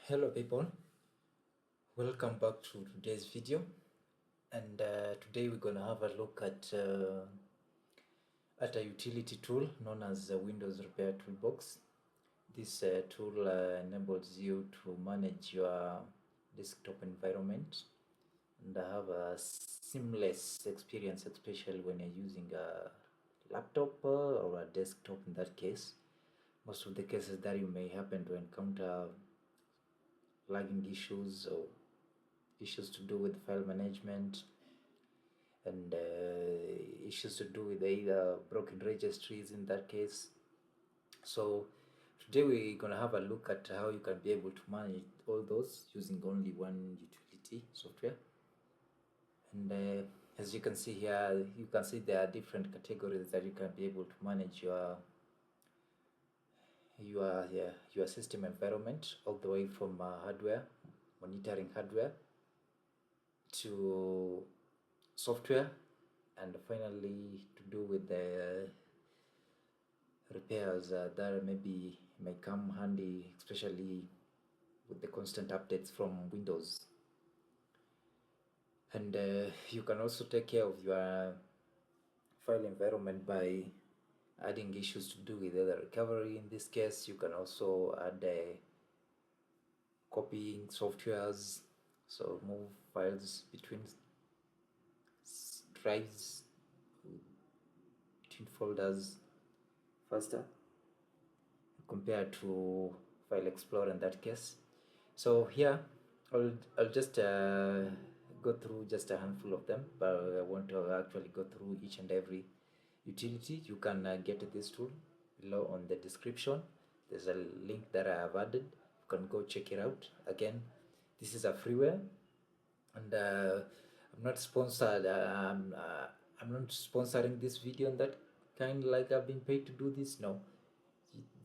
Hello people, welcome back to today's video, and today we're going to have a look at a utility tool known as the Windows Repair Toolbox. This tool enables you to manage your desktop environment and have a seamless experience, especially when you're using a laptop or a desktop. In that case, most of the cases that you may happen to encounter lagging issues or issues to do with file management and issues to do with either broken registries in that case. So today we're going to have a look at how you can be able to manage all those using only one utility software. And as you can see here, you can see there are different categories that you can be able to manage your system environment, all the way from hardware, monitoring hardware, to software, and finally to do with the repairs that maybe may come handy, especially with the constant updates from Windows. And you can also take care of your file environment by adding issues to do with the recovery. In this case, you can also add copying softwares, so move files between drives, between folders faster compared to File Explorer in that case. So here I'll just go through just a handful of them, but I want to actually go through each and every utility. You can get this tool below on the description. There's a link that I have added. You can go check it out. Again, this is a freeware, and I'm not sponsored. I'm not sponsoring this video and that kind, like I've been paid to do this. No,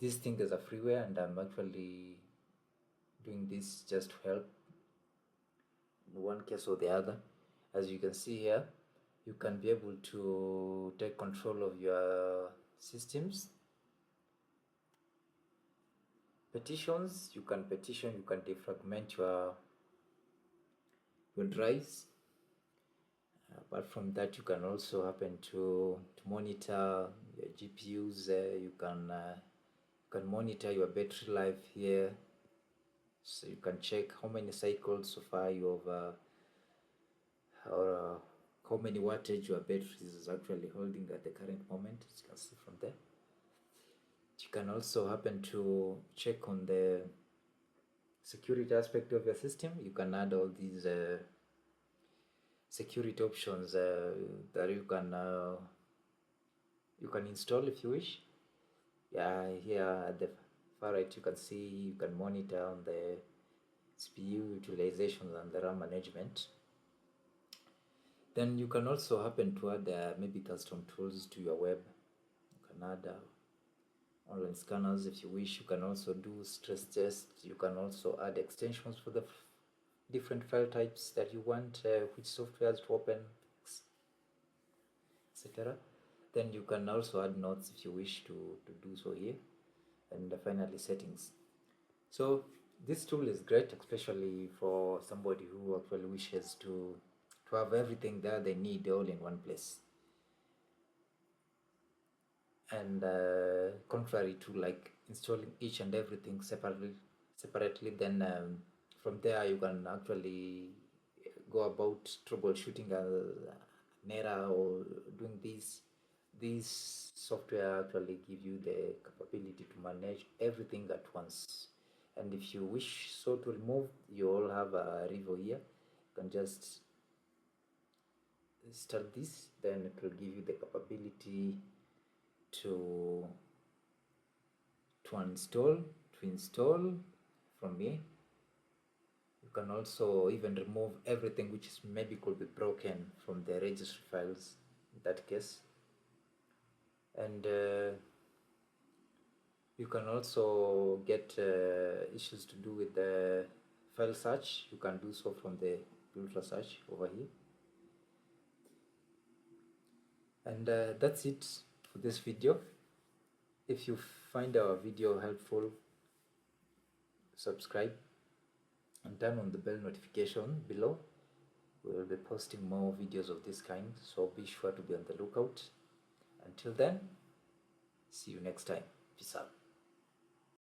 this thing is a freeware, and I'm actually doing this just to help in one case or the other. As you can see here, you can be able to take control of your systems. Petitions, you can petition, you can defragment your drives. Apart from that, you can also happen to monitor your GPUs. You can monitor your battery life here, so you can check how many cycles so far you have or how many wattage your battery is actually holding at the current moment, as you can see from there. You can also happen to check on the security aspect of your system. You can add all these security options that you can install if you wish. Yeah, here at the far right you can see you can monitor on the CPU utilization and the RAM management. Then you can also happen to add maybe custom tools to your web. You can add online scanners if you wish. You can also do stress tests. You can also add extensions for the different file types that you want, which softwares to open, etc. Then you can also add notes if you wish to do so here. And finally, settings. So this tool is great, especially for somebody who actually wishes to have everything that they need all in one place. And contrary to like installing each and everything separately, then from there you can actually go about troubleshooting an error or doing this. This software actually give you the capability to manage everything at once. And if you wish so to remove, you all have a revo here. You can just start this, then it will give you the capability to install from here. You can also even remove everything which is maybe could be broken from the registry files in that case. And you can also get issues to do with the file search. You can do so from the ultra search over here. And that's it for this video. If you find our video helpful, subscribe, and turn on the bell notification below. We will be posting more videos of this kind, so be sure to be on the lookout. Until then, see you next time. Peace out.